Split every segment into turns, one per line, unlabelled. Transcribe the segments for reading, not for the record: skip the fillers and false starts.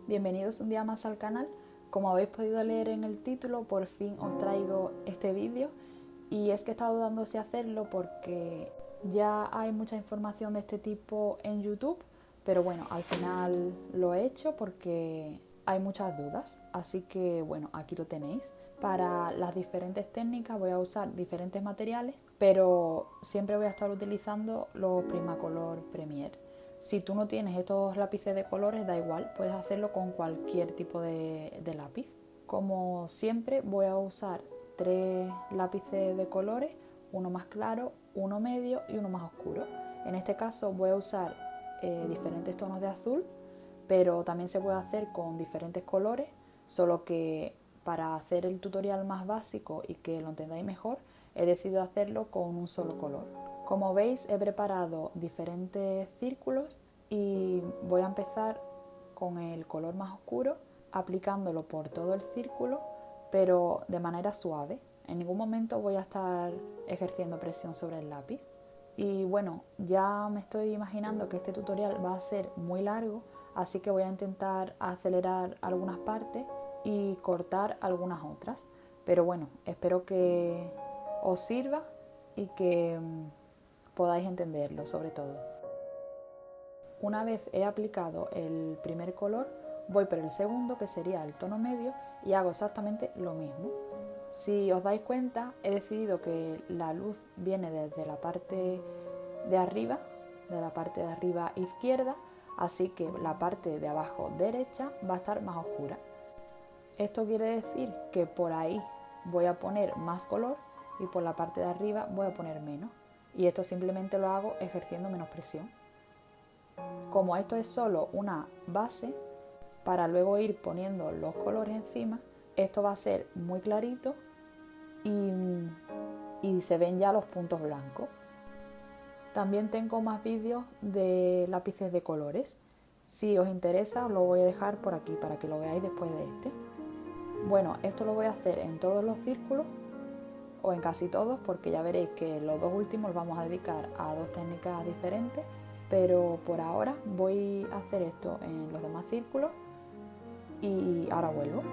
Bienvenidos un día más al canal. Como habéis podido leer en el título, por fin os traigo este vídeo y es que he estado dudando si hacerlo porque ya hay mucha información de este tipo en YouTube, pero bueno, al final lo he hecho porque hay muchas dudas, así que bueno, aquí lo tenéis. Para las diferentes técnicas voy a usar diferentes materiales, pero siempre voy a estar utilizando los Primacolor Premier. Si tú no tienes estos lápices de colores, da igual, puedes hacerlo con cualquier tipo de lápiz. Como siempre voy a usar 3 lápices de colores, uno más claro, uno medio y uno más oscuro. En este caso voy a usar diferentes tonos de azul, pero también se puede hacer con diferentes colores, solo que para hacer el tutorial más básico y que lo entendáis mejor, he decidido hacerlo con un solo color. Como veis, he preparado diferentes círculos y voy a empezar con el color más oscuro, aplicándolo por todo el círculo, pero de manera suave. En ningún momento voy a estar ejerciendo presión sobre el lápiz. Y bueno, ya me estoy imaginando que este tutorial va a ser muy largo, así que voy a intentar acelerar algunas partes y cortar algunas otras. Pero bueno, espero que os sirva y que podáis entenderlo sobre todo. Una vez he aplicado el primer color, voy por el segundo, que sería el tono medio, y hago exactamente lo mismo. Si os dais cuenta, he decidido que la luz viene desde la parte de arriba izquierda, así que la parte de abajo derecha va a estar más oscura. Esto quiere decir que por ahí voy a poner más color y por la parte de arriba voy a poner menos. Y esto simplemente lo hago ejerciendo menos presión. Como esto es solo una base, para luego ir poniendo los colores encima, esto va a ser muy clarito y se ven ya los puntos blancos. También tengo más vídeos de lápices de colores. Si os interesa, os lo voy a dejar por aquí para que lo veáis después de este. Bueno, esto lo voy a hacer en todos los círculos o en casi todos, porque ya veréis que los dos últimos los vamos a dedicar a 2 técnicas diferentes, pero por ahora voy a hacer esto en los demás círculos y ahora vuelvo.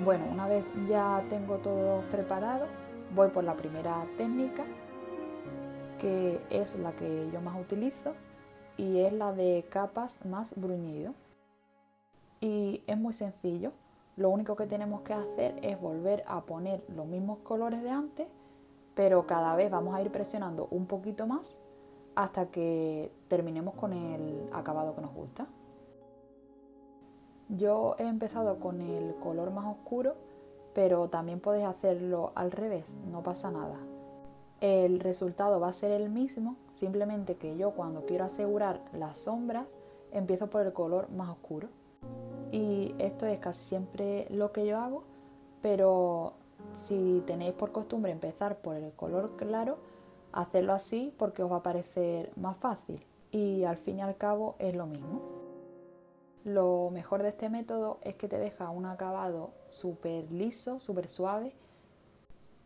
Bueno, una vez ya tengo todo preparado, voy por la primera técnica, que es la que yo más utilizo, y es la de capas más bruñido. Y es muy sencillo, lo único que tenemos que hacer es volver a poner los mismos colores de antes, pero cada vez vamos a ir presionando un poquito más hasta que terminemos con el acabado que nos gusta. Yo he empezado con el color más oscuro, pero también podéis hacerlo al revés, no pasa nada. El resultado va a ser el mismo, simplemente que yo cuando quiero asegurar las sombras empiezo por el color más oscuro. Y esto es casi siempre lo que yo hago, pero si tenéis por costumbre empezar por el color claro, hacedlo así porque os va a parecer más fácil y al fin y al cabo es lo mismo. Lo mejor de este método es que te deja un acabado súper liso, súper suave,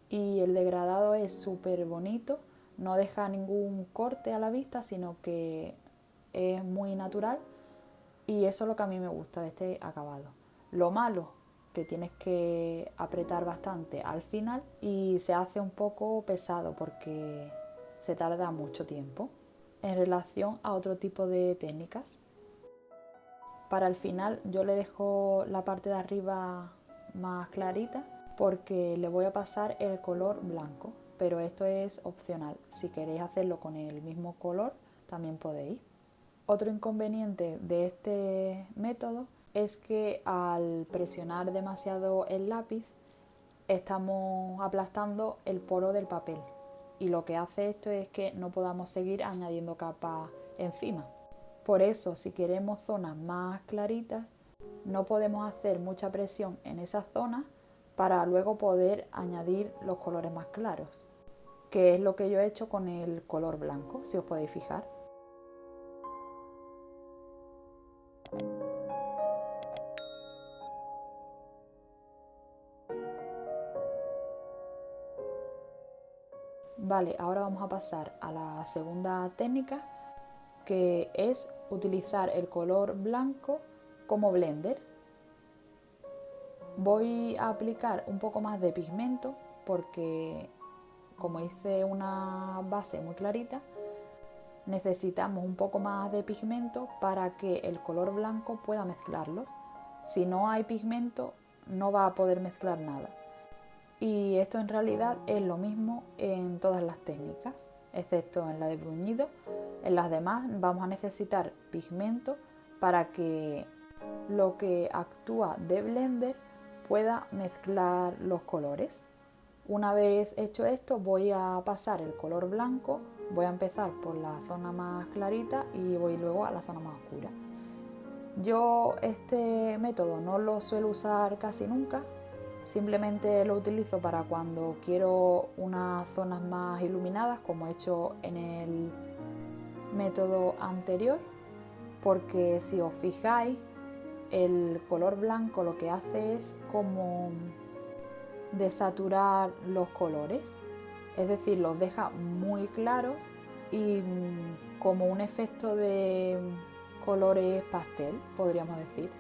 y el degradado es súper bonito, no deja ningún corte a la vista, sino que es muy natural, y eso es lo que a mí me gusta de este acabado. Lo malo, que tienes que apretar bastante al final y se hace un poco pesado porque se tarda mucho tiempo en relación a otro tipo de técnicas. Para el final yo le dejo la parte de arriba más clarita porque le voy a pasar el color blanco, pero esto es opcional. Si queréis hacerlo con el mismo color también podéis. Otro inconveniente de este método es que al presionar demasiado el lápiz estamos aplastando el poro del papel y lo que hace esto es que no podamos seguir añadiendo capas encima. Por eso, si queremos zonas más claritas, no podemos hacer mucha presión en esa zona para luego poder añadir los colores más claros, que es lo que yo he hecho con el color blanco, si os podéis fijar. Vale, ahora vamos a pasar a la segunda técnica, que es utilizar el color blanco como blender. Voy a aplicar un poco más de pigmento porque, como hice una base muy clarita, necesitamos un poco más de pigmento para que el color blanco pueda mezclarlos. Si no hay pigmento, no va a poder mezclar nada. Y esto en realidad es lo mismo en todas las técnicas, excepto en la de bruñido. En las demás vamos a necesitar pigmento para que lo que actúa de blender pueda mezclar los colores. Una vez hecho esto, voy a pasar el color blanco, voy a empezar por la zona más clarita y voy luego a la zona más oscura. Yo este método no lo suelo usar casi nunca, simplemente lo utilizo para cuando quiero unas zonas más iluminadas, como he hecho en el método anterior, porque si os fijáis, el color blanco lo que hace es como desaturar los colores, es decir, los deja muy claros y como un efecto de colores pastel, podríamos decir.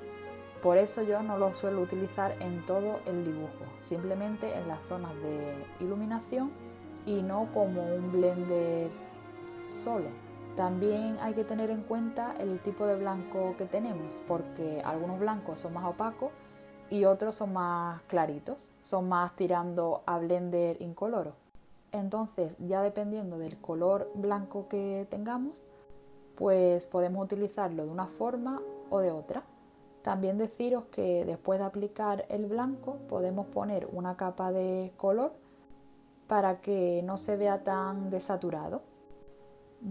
Por eso yo no lo suelo utilizar en todo el dibujo, simplemente en las zonas de iluminación y no como un blender solo. También hay que tener en cuenta el tipo de blanco que tenemos, porque algunos blancos son más opacos y otros son más claritos, son más tirando a blender incoloro. Entonces, ya dependiendo del color blanco que tengamos, pues podemos utilizarlo de una forma o de otra. También deciros que después de aplicar el blanco podemos poner una capa de color para que no se vea tan desaturado.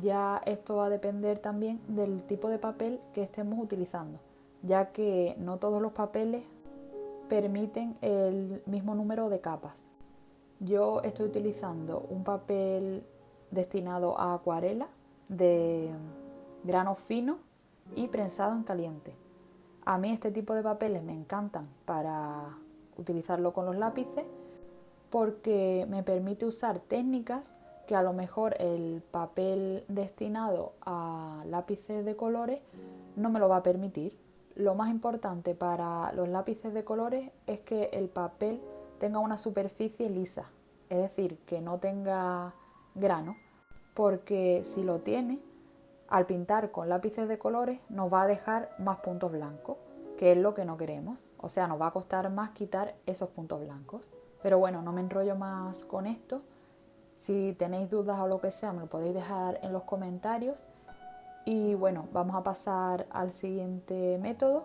Ya esto va a depender también del tipo de papel que estemos utilizando, ya que no todos los papeles permiten el mismo número de capas. Yo estoy utilizando un papel destinado a acuarela de grano fino y prensado en caliente. A mí este tipo de papeles me encantan para utilizarlo con los lápices porque me permite usar técnicas que a lo mejor el papel destinado a lápices de colores no me lo va a permitir. Lo más importante para los lápices de colores es que el papel tenga una superficie lisa, es decir, que no tenga grano, porque si lo tiene, al pintar con lápices de colores nos va a dejar más puntos blancos, que es lo que no queremos. O sea, nos va a costar más quitar esos puntos blancos. Pero bueno, no me enrollo más con esto. Si tenéis dudas o lo que sea, me lo podéis dejar en los comentarios. Y bueno, vamos a pasar al siguiente método.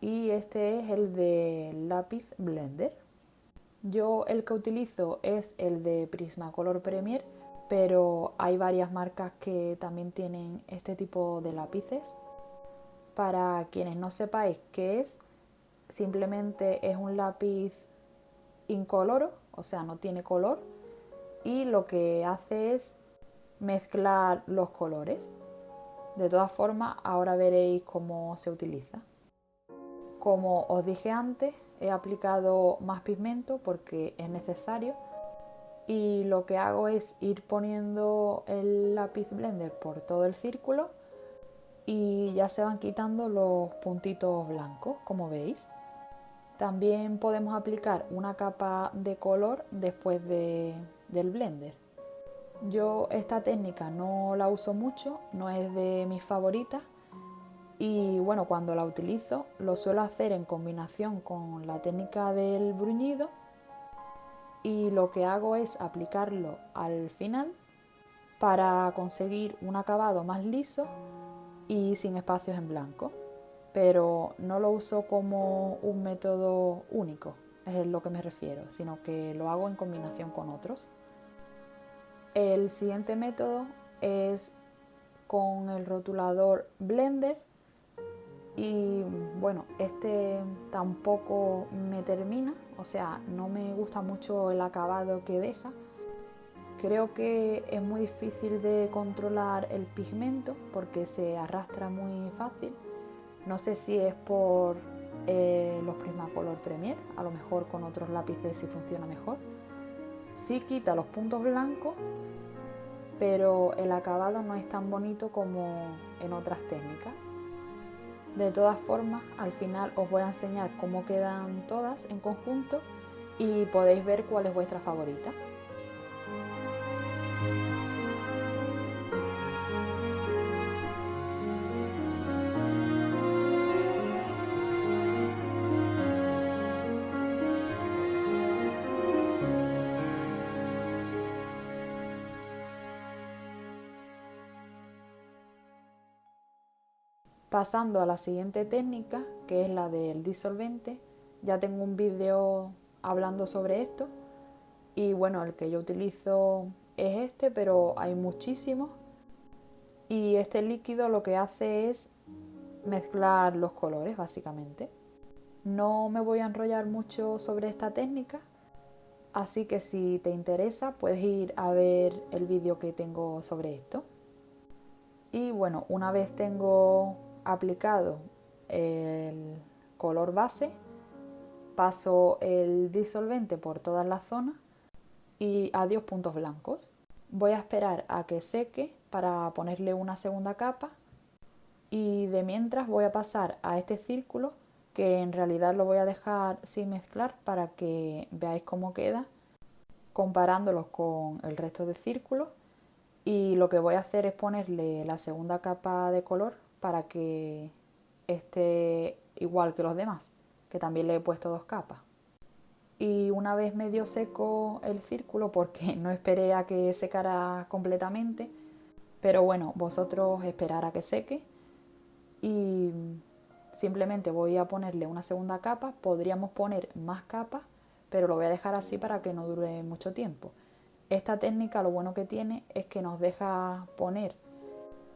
Y este es el de lápiz blender. Yo el que utilizo es el de Prismacolor Premier, pero hay varias marcas que también tienen este tipo de lápices. Para quienes no sepáis qué es, simplemente es un lápiz incoloro, o sea, no tiene color, y lo que hace es mezclar los colores. De todas formas, ahora veréis cómo se utiliza. Como os dije antes, he aplicado más pigmento porque es necesario y lo que hago es ir poniendo el lápiz blender por todo el círculo y ya se van quitando los puntitos blancos, como veis. También podemos aplicar una capa de color después del blender. Yo esta técnica no la uso mucho, no es de mis favoritas y bueno, cuando la utilizo lo suelo hacer en combinación con la técnica del bruñido y lo que hago es aplicarlo al final para conseguir un acabado más liso y sin espacios en blanco, pero no lo uso como un método único, es lo que me refiero, sino que lo hago en combinación con otros. El siguiente método es con el rotulador Blender. Y bueno, este tampoco me termina, o sea, no me gusta mucho el acabado que deja. Creo que es muy difícil de controlar el pigmento porque se arrastra muy fácil. No sé si es por los Prismacolor Premier, a lo mejor con otros lápices sí funciona mejor. Sí quita los puntos blancos, pero el acabado no es tan bonito como en otras técnicas. De todas formas, al final os voy a enseñar cómo quedan todas en conjunto y podéis ver cuál es vuestra favorita. Pasando a la siguiente técnica, que es la del disolvente, ya tengo un vídeo hablando sobre esto y bueno, el que yo utilizo es este, pero hay muchísimos y este líquido lo que hace es mezclar los colores básicamente. No me voy a enrollar mucho sobre esta técnica, así que si te interesa puedes ir a ver el vídeo que tengo sobre esto. Y bueno, una vez tengo aplicado el color base, paso el disolvente por todas las zonas y adiós puntos blancos. Voy a esperar a que seque para ponerle una segunda capa y de mientras voy a pasar a este círculo, que en realidad lo voy a dejar sin mezclar para que veáis cómo queda comparándolos con el resto de círculos. Y lo que voy a hacer es ponerle la segunda capa de color para que esté igual que los demás, que también le he puesto 2 capas. Y una vez medio seco el círculo, porque no esperé a que secara completamente, pero bueno, vosotros esperar a que seque y simplemente voy a ponerle una segunda capa. Podríamos poner más capas, pero lo voy a dejar así para que no dure mucho tiempo. Esta técnica lo bueno que tiene es que nos deja poner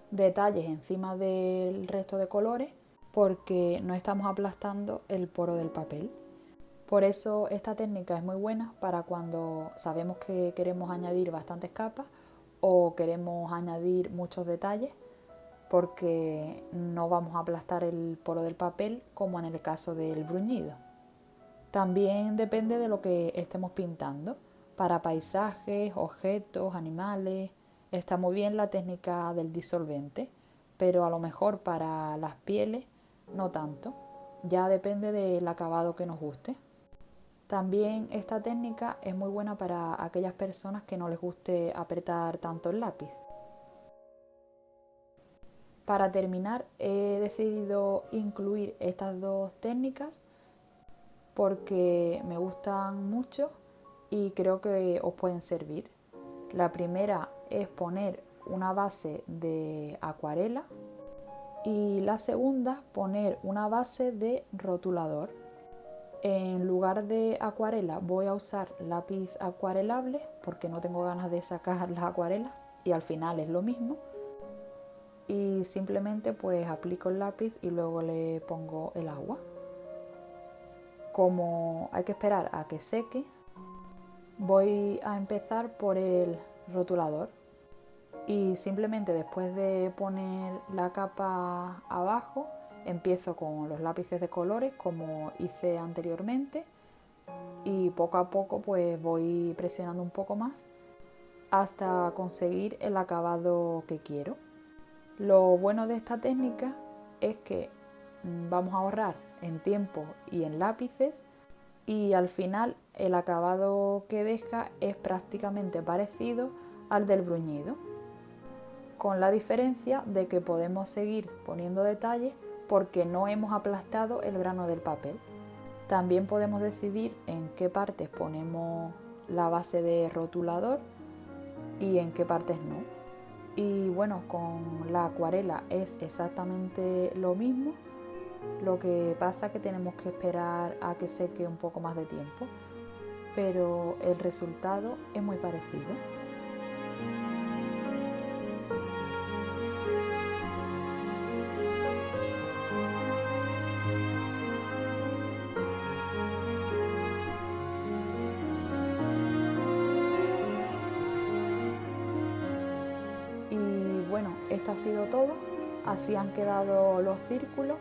detalles encima del resto de colores porque no estamos aplastando el poro del papel. Por eso esta técnica es muy buena para cuando sabemos que queremos añadir bastantes capas o queremos añadir muchos detalles, porque no vamos a aplastar el poro del papel como en el caso del bruñido. También depende de lo que estemos pintando. Para paisajes, objetos, animales, está muy bien la técnica del disolvente, pero a lo mejor para las pieles no tanto. Ya depende del acabado que nos guste. También esta técnica es muy buena para aquellas personas que no les guste apretar tanto el lápiz. Para terminar, he decidido incluir estas 2 técnicas porque me gustan mucho y creo que os pueden servir. La primera es poner una base de acuarela y la segunda poner una base de rotulador. En lugar de acuarela voy a usar lápiz acuarelable porque no tengo ganas de sacar las acuarelas y al final es lo mismo. Y simplemente pues aplico el lápiz y luego le pongo el agua. Como hay que esperar a que seque, voy a empezar por el rotulador y simplemente después de poner la capa abajo empiezo con los lápices de colores como hice anteriormente y poco a poco pues voy presionando un poco más hasta conseguir el acabado que quiero. Lo bueno de esta técnica es que vamos a ahorrar en tiempo y en lápices y al final el acabado que deja es prácticamente parecido al del bruñido, con la diferencia de que podemos seguir poniendo detalles porque no hemos aplastado el grano del papel. También podemos decidir en qué partes ponemos la base de rotulador y en qué partes no. Y bueno, con la acuarela es exactamente lo mismo. Lo que pasa es que tenemos que esperar a que seque un poco más de tiempo, pero el resultado es muy parecido. esto ha sido todo. Así han quedado los círculos.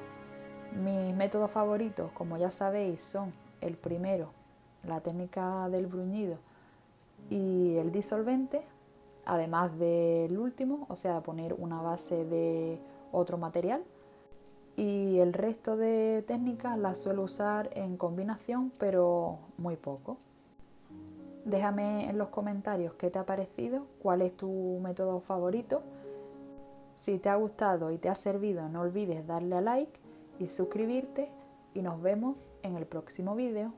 Mis métodos favoritos, como ya sabéis, son el primero, la técnica del bruñido y el disolvente, además del último, o sea, poner una base de otro material. Y el resto de técnicas las suelo usar en combinación, pero muy poco. Déjame en los comentarios qué te ha parecido, cuál es tu método favorito. Si te ha gustado y te ha servido, no olvides darle a like y suscribirte, y nos vemos en el próximo vídeo.